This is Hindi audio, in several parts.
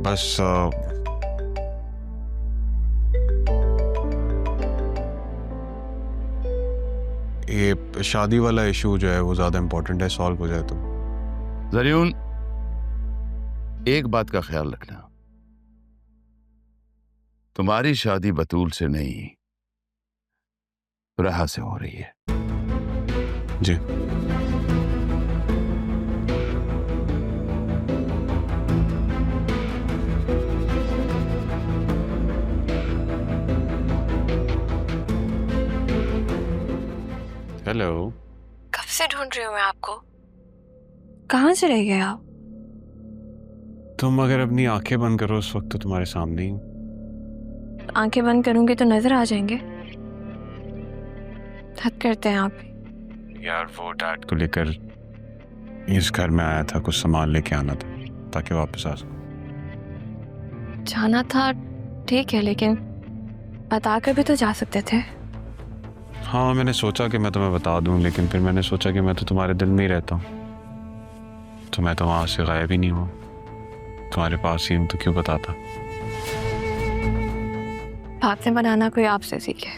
बस ये शादी वाला इशू जो है वो ज्यादा इम्पोर्टेंट है, सॉल्व हो जाए तो। ज़रियून, एक बात का ख्याल रखना, तुम्हारी शादी बतूल से नहीं राहा से हो रही है। जी। हेलो। कब से ढूंढ रही हूँ मैं आपको, कहाँ से रह गए आप? तुम अगर अपनी आंखें बंद करो उस वक्त तो तुम्हारे सामने ही हूँ। आंखें बंद करूंगी तो नजर आ जाएंगे। हद करते हैं आप। यार वो डैड को लेकर इस घर में आया था, कुछ सामान लेके आना था ताकि वापस आ सकूं। जाना था ठीक है, लेकिन बता कर भी तो जा सकते थे। हाँ मैंने सोचा कि मैं तुम्हें बता दूं, लेकिन फिर मैंने सोचा कि मैं तो तुम्हारे दिल में ही रहता हूँ, तो मैं तो वहां से गायब ही नहीं हुआ, तुम्हारे पास ही हूं, तो क्यों बताता। बातें बनाना कोई आपसे सीखे।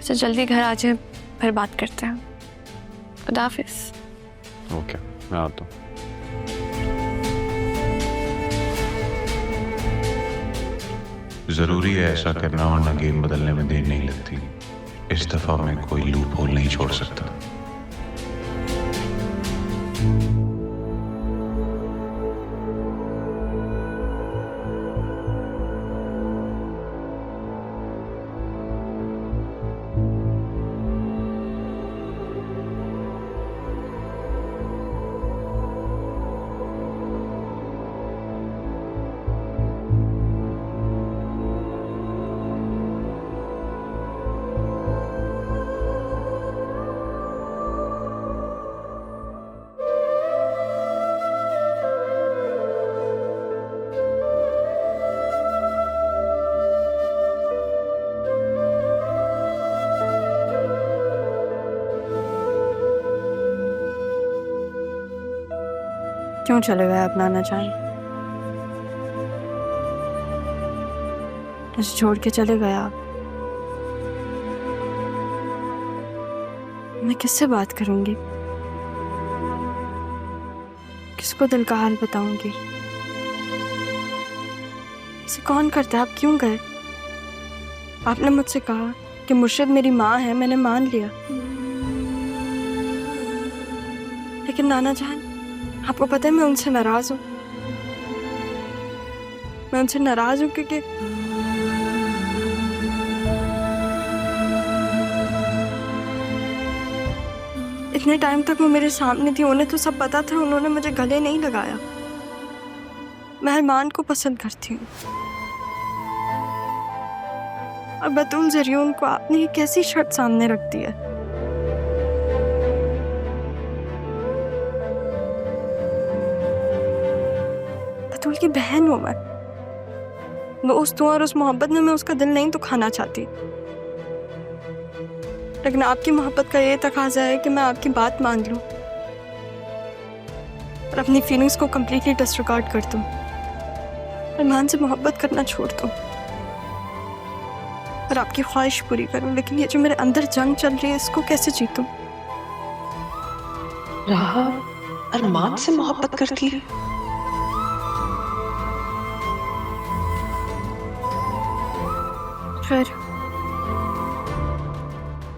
तो जल्दी घर आ जाए, फिर बात करते हैं। खुदा हाफिज। ओके, मैं आता हूँ। जरूरी है ऐसा करना, वरना गेम बदलने में देर नहीं लगती। इस दफा मैं कोई लूप होल नहीं छोड़ सकता। क्यों चले गए आप नाना जान? मुझे छोड़ के चले गए आप। मैं किससे बात करूंगी, किसको दिल का हाल बताऊंगी? इसे कौन करता है? आप क्यों गए? आपने मुझसे कहा कि मुर्शिद मेरी माँ है, मैंने मान लिया। लेकिन नाना जान, आपको पता है मैं उनसे नाराज हूँ। मैं उनसे नाराज हूँ क्योंकि इतने टाइम तक वो मेरे सामने थी, उन्हें तो सब पता था, उन्होंने मुझे गले नहीं लगाया। मैं अरमान को पसंद करती हूँ, और बतूल ज़रियून को आपने ये कैसी शर्त सामने रख दी है? बतूल की बहन हूँ मैं, दोस्त हूँ, और उस मोहब्बत में मैं उसका दिल नहीं दुखाना चाहती। लेकिन आपकी मोहब्बत का ये तकाजा है कि मैं आपकी बात मान लूं और अपनी फीलिंग्स को कंप्लीटली डिसरिगार्ड कर दूं, अरमान से मोहब्बत करना छोड़ दूं और आपकी ख्वाहिश पूरी करूं। लेकिन ये जो मेरे अंदर जंग चल रही है, इसको कैसे जीतूं? राहा अरमान से मोहब्बत करती है? फिर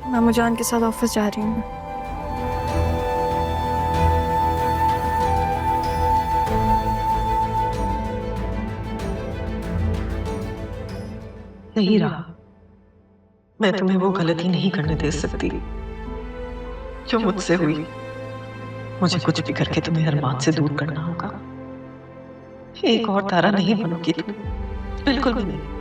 मामू जान के साथ ऑफिस जा रही हूँ। नहीं रहा, मैं तुम्हें वो गलती नहीं करने दे सकती जो मुझसे हुई। मुझे कुछ भी करके तुम्हें अरमान से दूर करना होगा। एक और तारा नहीं बनोगी तुम, बिल्कुल भी नहीं।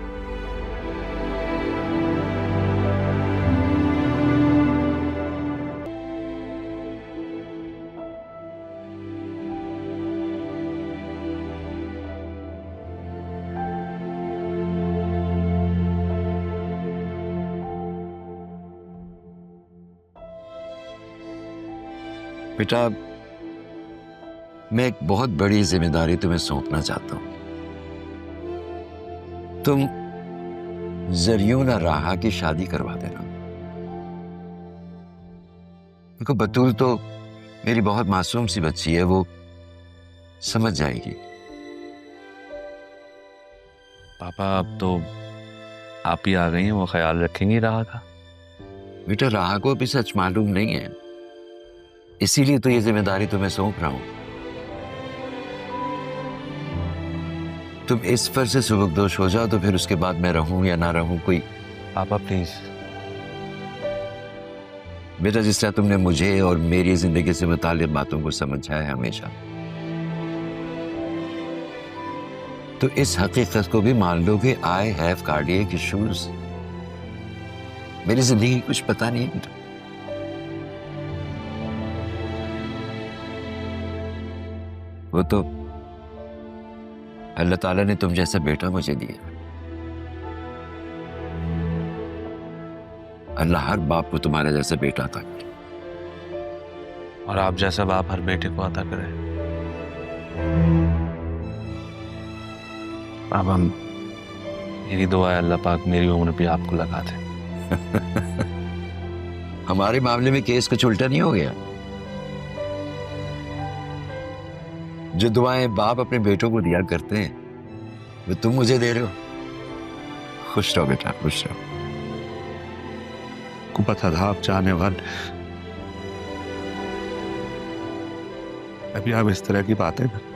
बेटा, मैं एक बहुत बड़ी जिम्मेदारी तुम्हें सौंपना चाहता हूं। तुम जरियून और राहा की शादी करवा देना। देखो बतूल तो मेरी बहुत मासूम सी बच्ची है, वो समझ जाएगी। पापा अब तो आप ही आ गई हैं, वो ख्याल रखेंगी राह का। बेटा राहा को अभी सच मालूम नहीं है, इसीलिए तो ये जिम्मेदारी तुम्हें सौंप रहा हूं। तुम इस पर से सुबकदोश हो जाओ तो फिर उसके बाद मैं रहूं या ना रहूं कोई। पापा प्लीज। बेटा जिस तरह तुमने मुझे और मेरी जिंदगी से मुताल्लिक बातों को समझा है हमेशा, तो इस हकीकत को भी मान लो कि आई हैव कार्डियक इश्यूज। मेरी जिंदगी कुछ पता नहीं है बेटा। वो तो अल्लाह ताला ने तुम जैसा बेटा मुझे दिया। अल्लाह हर बाप को तुम्हारे जैसा बेटा अता करे। और आप जैसा बाप हर बेटे को अता करे। अब हम मेरी दुआ है अल्लाह पाक मेरी उम्र भी आपको लगा दे। हमारे मामले में केस कुछ उल्टा नहीं हो गया। जो दुआएं बाप अपने बेटों को दिया करते हैं वो तुम मुझे दे रहे हो। खुश रहो बेटा, खुश रहो। को पता था आप चाहने वाले, अभी आप इस तरह की बातें करते हैं।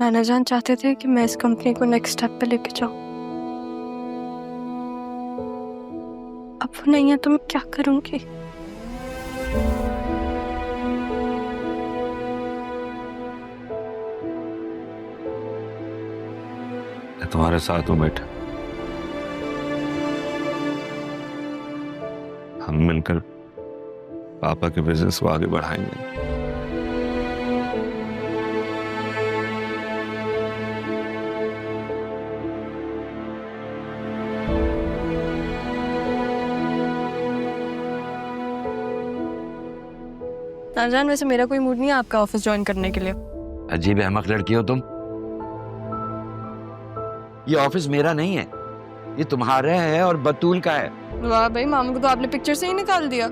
नाना जान चाहते थे कि मैं इस कंपनी को नेक्स्ट स्टेप पे लेके जाऊं। अब वो नहीं है तो मैं क्या करूंगी? मैं तुम्हारे साथ हूं बेटा। हम मिलकर पापा के बिजनेस को आगे बढ़ाएंगे। नाजान वैसे मेरा कोई मूड नहीं है आपका ऑफिस ज्वाइन करने के लिए। अजीब अहमक लड़की हो तुम। ये ऑफिस मेरा नहीं है, ये तुम्हारा है और बतूल का है। वाह भाई, मामू को तो आपने पिक्चर से ही निकाल दिया।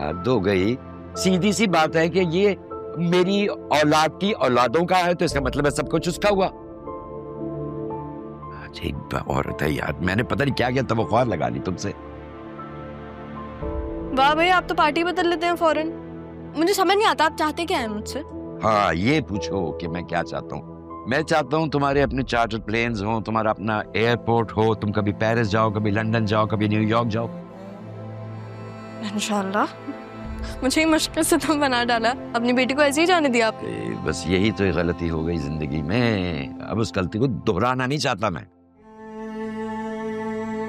हद हो गई। सीधी सी बात है कि ये मेरी औलाद की औलादों का है, तो इसका मतलब है सब कुछ उसका हुआ। अजीब औरत है यार, मैंने पता नहीं क्या क्या तवक्कुआत लगा ली तुमसे। वाह भाई, आप तो पार्टी बदल लेते हैं फौरन। मुझे समझ नहीं आता आप चाहते क्या है मुझसे। हाँ ये पूछो कि मैं क्या चाहता हूँ। मैं चाहता हूँ तुम्हारे अपने चार्टर्ड प्लेन्स हो, तुम्हारा अपना एयरपोर्ट हो, तुम कभी पेरिस जाओ, कभी लंदन जाओ, कभी न्यूयॉर्क जाओ। इंशाल्लाह। मुझे ही मुश्किल से तुम बना डाला, अपनी बेटी को ऐसे ही जाने दिया आप। बस यही तो एक गलती हो गई जिंदगी में, अब उस गलती को दोहराना नहीं चाहता मैं।